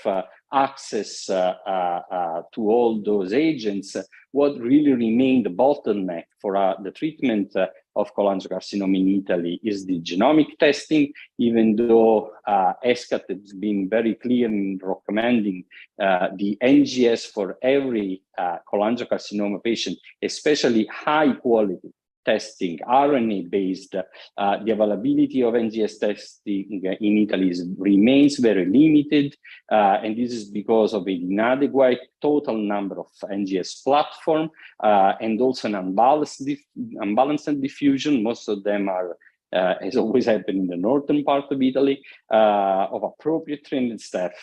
access to all those agents, what really remained the bottleneck for the treatment of cholangiocarcinoma in Italy is the genomic testing, even though ESCAT has been very clear in recommending the NGS for every cholangiocarcinoma patient, especially high quality testing, RNA-based. The availability of NGS testing in Italy remains very limited, and this is because of an inadequate total number of NGS platform and also an unbalanced diffusion. Most of them are, as always happened in the northern part of Italy, of appropriate trained staff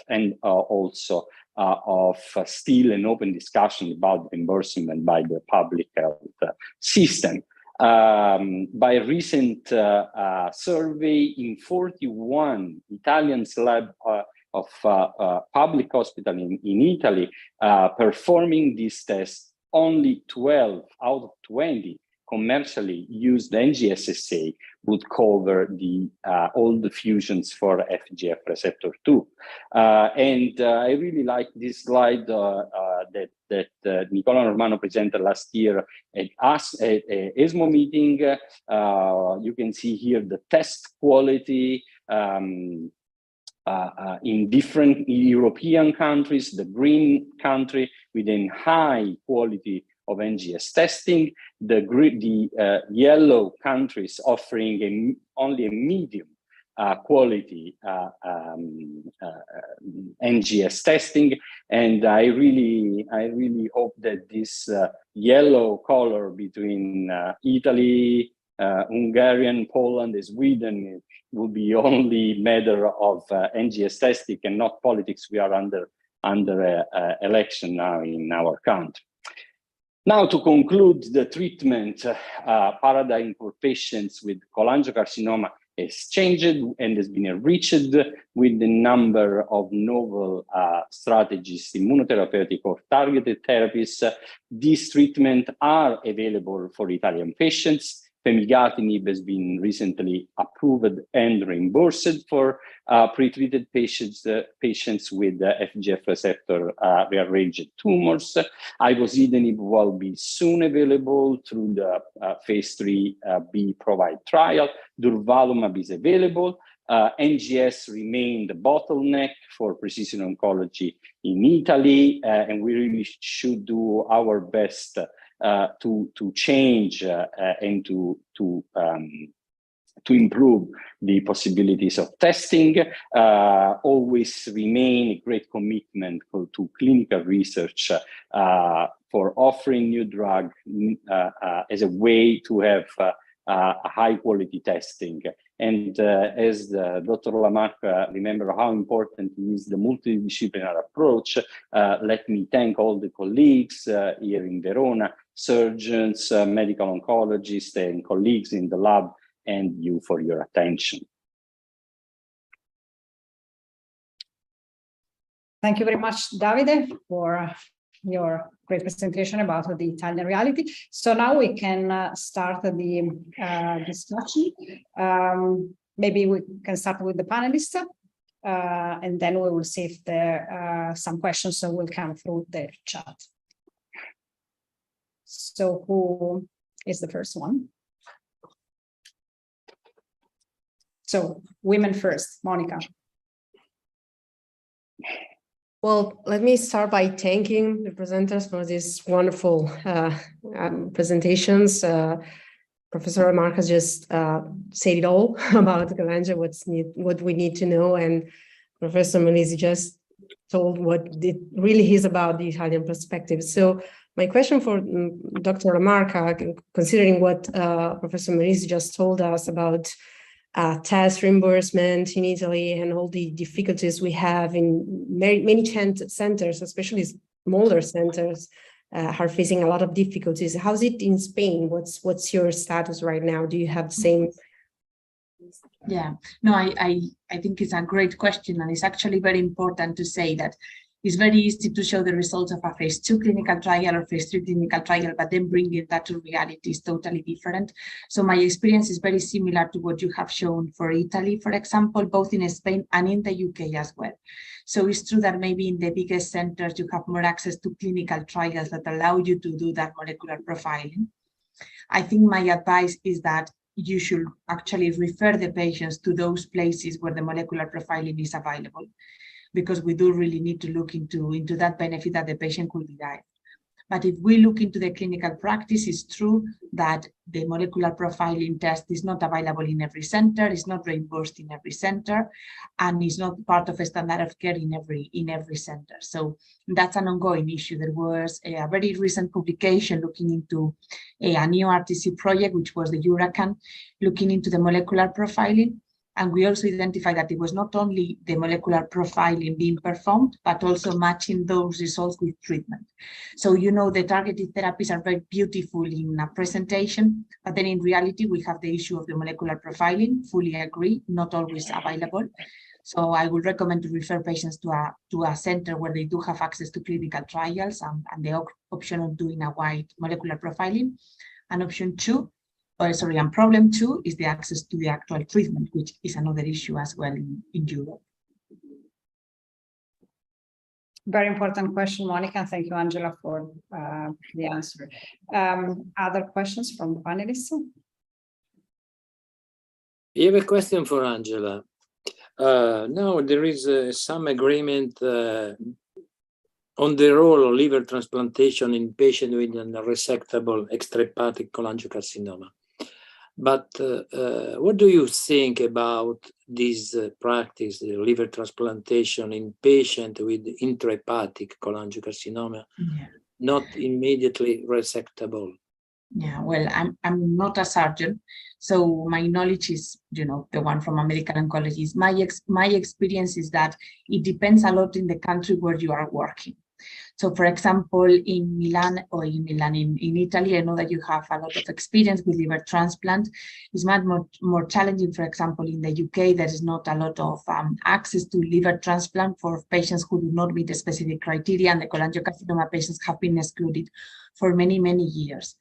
and also of still an open discussion about reimbursement by the public health system. By a recent survey in 41 Italian lab of public hospital in Italy performing this test, only 12 out of 20 commercially used NGS would cover all the fusions for FGF receptor 2. And I really like this slide that Nicola Normanno presented last year at ESMO meeting. You can see here the test quality in different European countries, the green country within high quality of NGS testing, the yellow countries offering only a medium quality NGS testing, and I really hope that this yellow color between Italy, Hungarian, Poland, and Sweden will be only matter of NGS testing and not politics. We are under election now in our country. Now, to conclude, the treatment paradigm for patients with cholangiocarcinoma has changed and has been enriched with the number of novel strategies, immunotherapeutic or targeted therapies. These treatments are available for Italian patients. Pemigatinib has been recently approved and reimbursed for pretreated patients with FGF receptor rearranged tumors. Ivosidenib will be soon available through the phase 3b PROVIDE trial. Durvalumab is available. NGS remain the bottleneck for precision oncology in Italy, and we really should do our best to change and to improve the possibilities of testing. Always remain a great commitment to clinical research for offering new drug as a way to have high quality testing. And as Dr. Lamarck remember how important is the multidisciplinary approach, let me thank all the colleagues here in Verona, surgeons, medical oncologists, and colleagues in the lab, and you for your attention. Thank you very much, Davide, for your great presentation about the Italian reality. So now we can start the discussion. Maybe we can start with the panelists, and then we will see if there are some questions that will come through the chat. So who is the first one? So women first, Monica. Well, let me start by thanking the presenters for these wonderful presentations. Professor Lamarck has just said it all about cholangio, what we need to know, and Professor Melisi just told what it really is about the Italian perspective. So my question for Dr. Lamarck, considering what Professor Melisi just told us about test reimbursement in Italy and all the difficulties we have in many centers, especially smaller centers, are facing a lot of difficulties. How's it in Spain? What's your status right now? Do you have the same? Yeah, no, I think it's a great question, and it's actually very important to say that It's very easy to show the results of a phase 2 clinical trial or phase 3 clinical trial, but then bringing that to reality is totally different. So my experience is very similar to what you have shown for Italy, for example, both in Spain and in the UK as well. So it's true that maybe in the biggest centers, you have more access to clinical trials that allow you to do that molecular profiling. I think my advice is that you should actually refer the patients to those places where the molecular profiling is available, because we do really need to look into that benefit that the patient could derive. But if we look into the clinical practice, it's true that the molecular profiling test is not available in every center, it's not reimbursed in every center, and it's not part of a standard of care in every center. So that's an ongoing issue. There was a very recent publication looking into a new RTC project, which was the Huracan, looking into the molecular profiling. And we also identified that it was not only the molecular profiling being performed, but also matching those results with treatment. So, you know, the targeted therapies are very beautiful in a presentation, but then in reality, we have the issue of the molecular profiling, fully agree, not always available. So I would recommend to refer patients to a center where they do have access to clinical trials and the option of doing a wide molecular profiling. And option two, and problem two is the access to the actual treatment, which is another issue as well in Europe. Very important question, Monica. Thank you, Angela, for the answer. Other questions from the panelists? I have a question for Angela. Now there is some agreement on the role of liver transplantation in patients with an unresectable extrahepatic cholangiocarcinoma. But what do you think about this practice, the liver transplantation in patients with intrahepatic cholangiocarcinoma, not immediately resectable? Yeah, well, I'm not a surgeon, so my knowledge is, you know, the one from a medical oncologist. My experience is that it depends a lot in the country where you are working. So, for example, in Italy, I know that you have a lot of experience with liver transplant. It's much more challenging. For example, in the UK, there is not a lot of access to liver transplant for patients who do not meet the specific criteria, and the cholangiocarcinoma patients have been excluded for many, many years.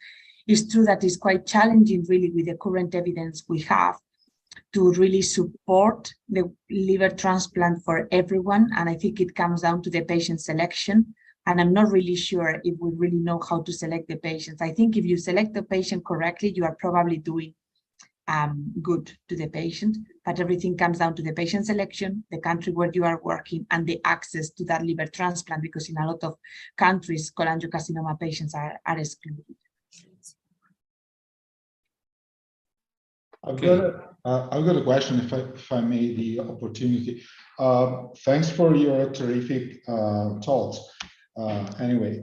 It's true that it's quite challenging, really, with the current evidence we have, to really support the liver transplant for everyone. And I think it comes down to the patient selection. And I'm not really sure if we really know how to select the patients. I think if you select the patient correctly, you are probably doing good to the patient, but everything comes down to the patient selection, the country where you are working, and the access to that liver transplant, because in a lot of countries, cholangiocarcinoma patients are excluded. I've got a question, if I may, the opportunity. Thanks for your terrific talks. Anyway,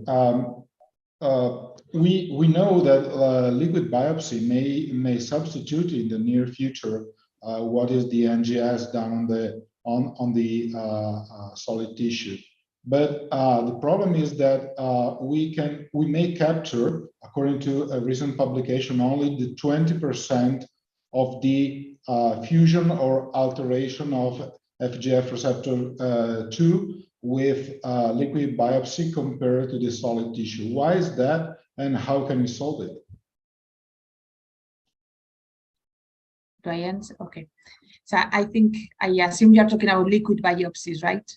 we know that liquid biopsy may substitute in the near future what is the NGS done on the solid tissue. But the problem is that we may capture, according to a recent publication, only the 20% of the fusion or alteration of FGF receptor 2 with liquid biopsy compared to the solid tissue. Why is that, and how can we solve it? Do I answer? Okay. So I assume you're talking about liquid biopsies, right?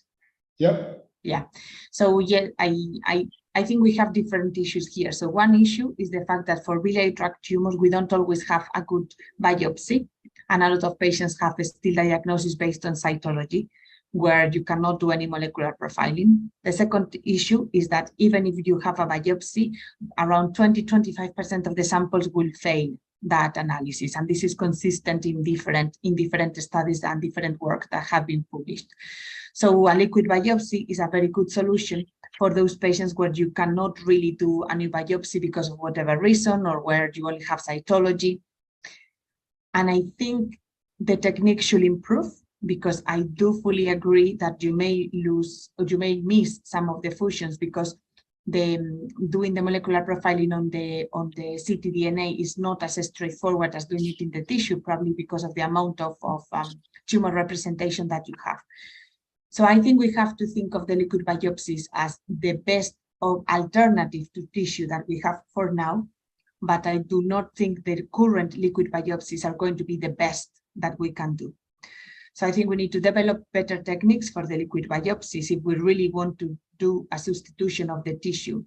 Yep. Yeah. So yeah, I think we have different issues here. So one issue is the fact that for biliary tract tumors, we don't always have a good biopsy, and a lot of patients have a still diagnosis based on cytology, where you cannot do any molecular profiling. The second issue is that even if you have a biopsy, around 20–25% of the samples will fail that analysis, and this is consistent in different studies and different work that have been published. So a liquid biopsy is a very good solution for those patients where you cannot really do a new biopsy because of whatever reason, or where you only have cytology. And I think the technique should improve, because I do fully agree that you may lose, or you may miss some of the fusions, because doing the molecular profiling on the ctDNA is not as straightforward as doing it in the tissue, probably because of the amount of tumor representation that you have. So I think we have to think of the liquid biopsies as the best alternative to tissue that we have for now, but I do not think the current liquid biopsies are going to be the best that we can do. So I think we need to develop better techniques for the liquid biopsies if we really want to do a substitution of the tissue.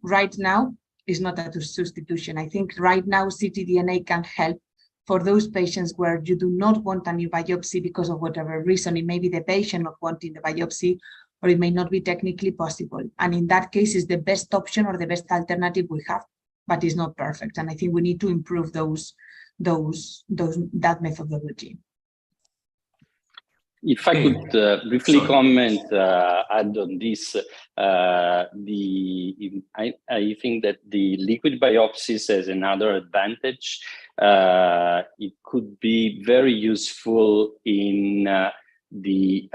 Right now is not a substitution. I think right now ctDNA can help for those patients where you do not want a new biopsy because of whatever reason. It may be the patient not wanting the biopsy, or it may not be technically possible. And in that case, it's the best option or the best alternative we have, but it's not perfect. And I think we need to improve that methodology. If I could briefly comment, add on this, I think that the liquid biopsies has another advantage. It could be very useful in the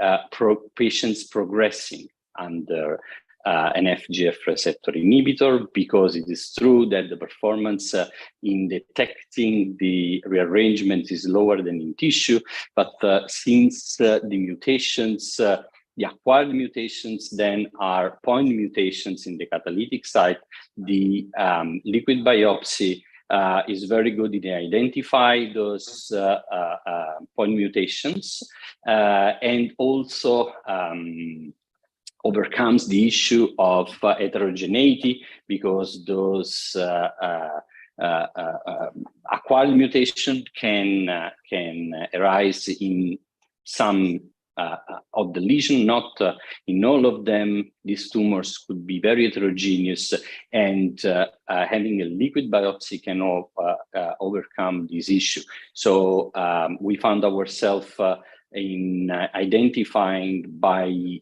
patients progressing under an FGF receptor inhibitor, because it is true that the performance in detecting the rearrangement is lower than in tissue, but since the mutations, the acquired mutations then are point mutations in the catalytic site, the liquid biopsy is very good in identifying those point mutations and also overcomes the issue of heterogeneity, because those acquired mutation can arise in some of the lesion, not in all of them. These tumors could be very heterogeneous, and having a liquid biopsy can overcome this issue. So we found ourselves in identifying by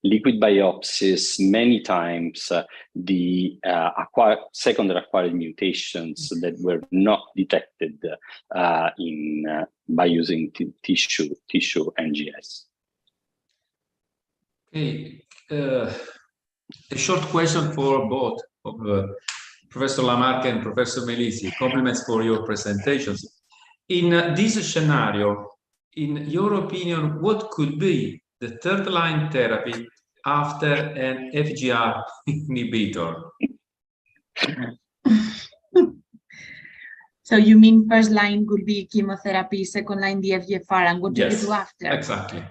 liquid biopsies many times the secondary acquired mutations that were not detected by using tissue NGS. Okay, a short question for both of Professor Lamarca and Professor Melisi. Compliments for your presentations. In this scenario, in your opinion, what could be the third line therapy after an FGR inhibitor? So you mean first line would be chemotherapy, second line the FGFR, and what do you do after? Exactly.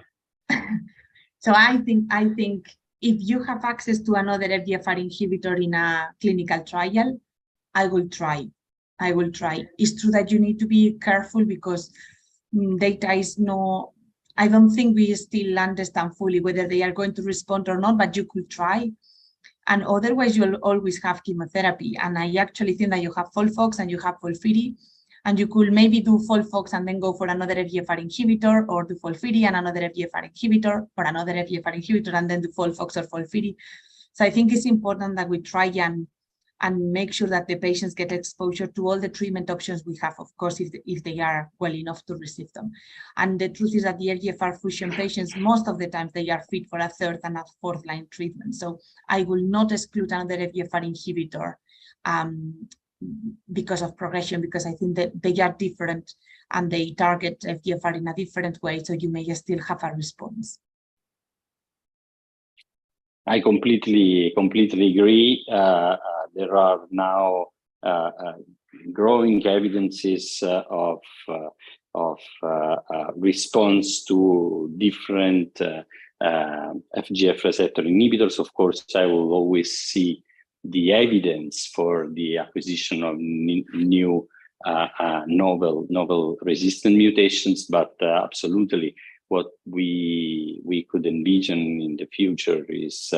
So I think if you have access to another FGFR inhibitor in a clinical trial, I will try. It's true that you need to be careful because data is no, I don't think we still understand fully whether they are going to respond or not, but you could try. And otherwise, you'll always have chemotherapy. And I actually think that you have FOLFOX and you have FOLFIRI, and you could maybe do FOLFOX and then go for another FGFR inhibitor, or do FOLFIRI and another FGFR inhibitor, or another FGFR inhibitor and then do FOLFOX or FOLFIRI. So I think it's important that we try and make sure that the patients get exposure to all the treatment options we have, of course, if they are well enough to receive them. And the truth is that the FGFR fusion patients, most of the time, they are fit for a third and a fourth line treatment. So I will not exclude another FGFR inhibitor because of progression, because I think that they are different and they target FGFR in a different way, so you may still have a response. I completely agree. There are now growing evidences of response to different FGF receptor inhibitors. Of course, I will always see the evidence for the acquisition of new novel resistant mutations, but absolutely what we could envision in the future is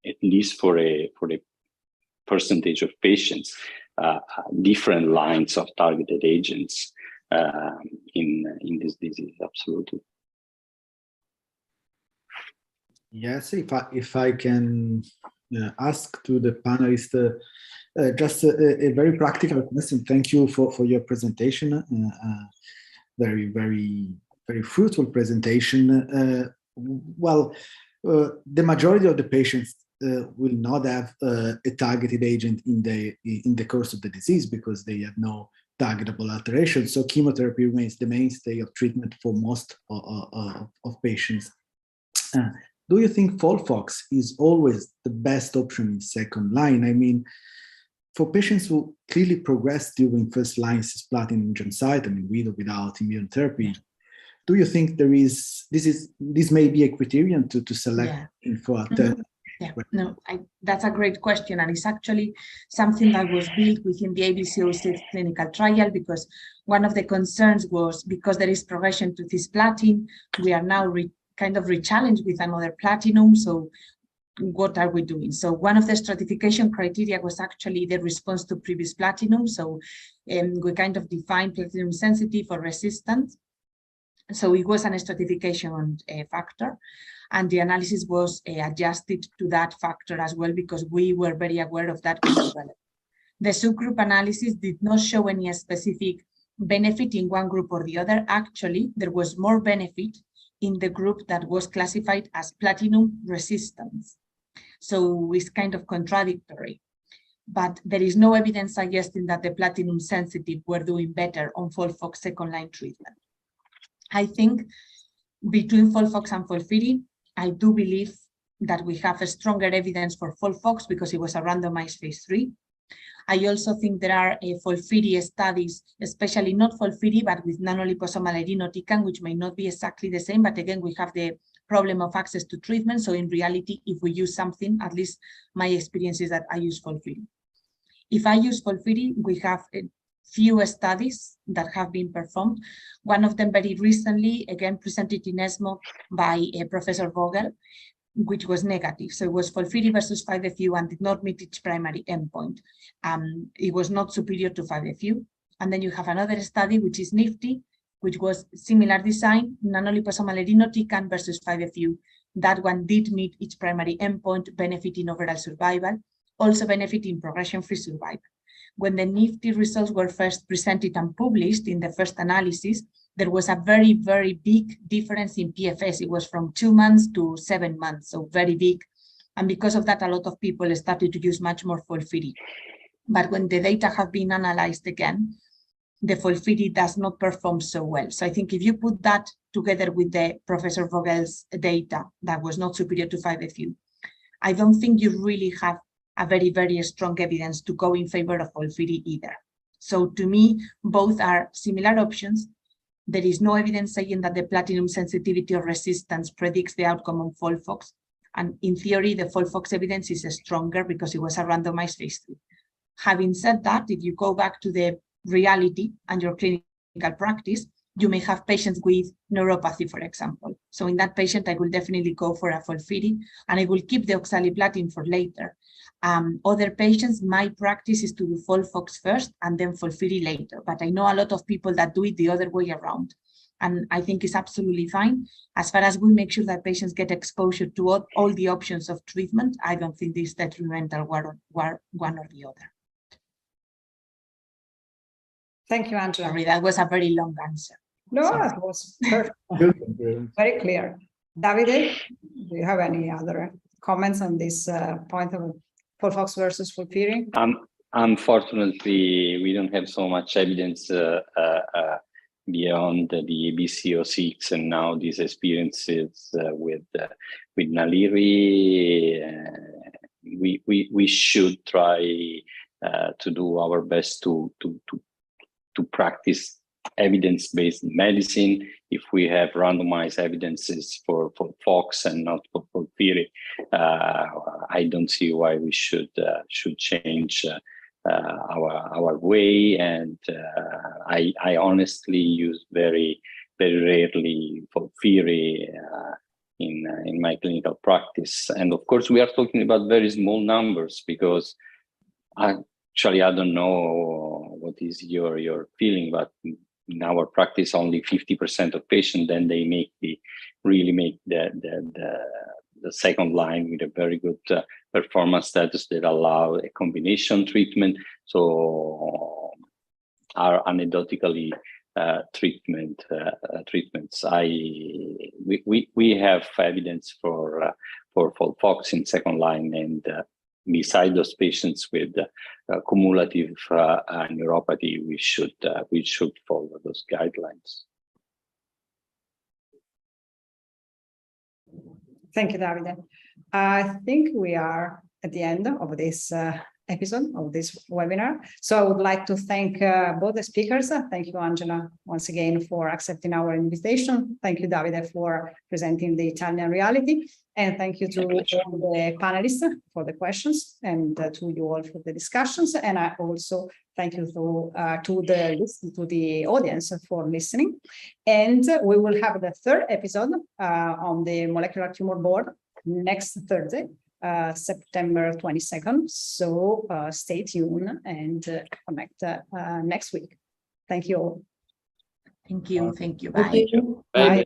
at least for a percentage of patients, different lines of targeted agents in this disease. Absolutely. Yes, if I can ask to the panelists just a very practical question. Thank you for your presentation. Very fruitful presentation. Well, the majority of the patients will not have a targeted agent in the course of the disease because they have no targetable alterations. So chemotherapy remains the mainstay of treatment for most of patients. Do you think FOLFOX is always the best option in second line? I mean, for patients who clearly progress during first line cisplatin and gemcitabine with or without immunotherapy, do you think this may be a criterion to select for alternative? Yeah, no, that's a great question. And it's actually something that was built within the ABC06 clinical trial, because one of the concerns was, because there is progression to cisplatin, we are now kind of re-challenged with another platinum. So what are we doing? So one of the stratification criteria was actually the response to previous platinum. So we kind of defined platinum sensitive or resistant. So it was an stratification factor, and the analysis was adjusted to that factor as well, because we were very aware of that. The subgroup analysis did not show any specific benefit in one group or the other. Actually, there was more benefit in the group that was classified as platinum resistance. So it's kind of contradictory, but there is no evidence suggesting that the platinum sensitive were doing better on FOLFOX second line treatment. I think between FOLFOX and FOLFIRI, I do believe that we have a stronger evidence for FOLFOX because it was a randomized phase 3. I also think there are FOLFIRI studies, especially not FOLFIRI, but with nanoliposomal irinotecan, which may not be exactly the same, but again, we have the problem of access to treatment. So in reality, if we use something, at least my experience is that I use FOLFIRI. If I use FOLFIRI, we have few studies that have been performed. One of them very recently, again presented in ESMO by Professor Vogel, which was negative. So it was FOLFIRI versus 5FU and did not meet its primary endpoint. It was not superior to 5FU. And then you have another study, which is NIFTY, which was similar design, nanoliposomal irinotecan versus 5FU. That one did meet its primary endpoint, benefiting overall survival, also benefiting progression-free survival. When the NIFTY results were first presented and published in the first analysis, there was a very, very big difference in PFS. It was from 2 months to 7 months, so very big. And because of that, a lot of people started to use much more FOLFIRI. But when the data have been analyzed again, the FOLFIRI does not perform so well. So I think if you put that together with the Professor Vogel's data that was not superior to 5FU, I don't think you really have a very, very strong evidence to go in favor of FOLFIRI either. So to me, both are similar options. There is no evidence saying that the platinum sensitivity or resistance predicts the outcome on FOLFOX. And in theory, the FOLFOX evidence is stronger because it was a randomized phase 3. Having said that, if you go back to the reality and your clinical practice, you may have patients with neuropathy, for example. So in that patient, I will definitely go for a FOLFIRI, and I will keep the oxaliplatin for later. Other patients, my practice is to do FOLFOX first and then FOLFIRI later. But I know a lot of people that do it the other way around. And I think it's absolutely fine. As far as we make sure that patients get exposure to all the options of treatment, I don't think this is detrimental one or the other. Thank you, Angela. Sorry, that was a very long answer. No, Sorry. that was perfect. Very clear. Davide, do you have any other comments on this point of FOLFOX versus FOLFIRI? Unfortunately, we don't have so much evidence beyond the ABC06 and now these experiences with Naliri. We should try to do our best to practice evidence-based medicine. If we have randomized evidences for FOX and not for FOLFIRI, I don't see why we should change our way. And I honestly use very, very rarely FOLFIRI in my clinical practice. And of course, we are talking about very small numbers because actually, I don't know what is your feeling, but in our practice, only 50% of patients, then they really make the second line with a very good performance status that allow a combination treatment. So are anecdotally treatments. We have evidence for FOLFOX in second line, and beside those patients with cumulative neuropathy, we should follow those guidelines. Thank you, Davide. I think we are at the end of this episode of this webinar. So I would like to thank both the speakers. Thank you, Angela, once again for accepting our invitation. Thank you, Davide, for presenting the Italian reality. And thank you to all the panelists for the questions and to you all for the discussions. And I also thank you to the audience for listening. And we will have the third episode on the molecular tumor board next Thursday, September 22nd. So stay tuned and connect next week. Thank you all. Thank you. Thank you. Thank Bye. you. Bye.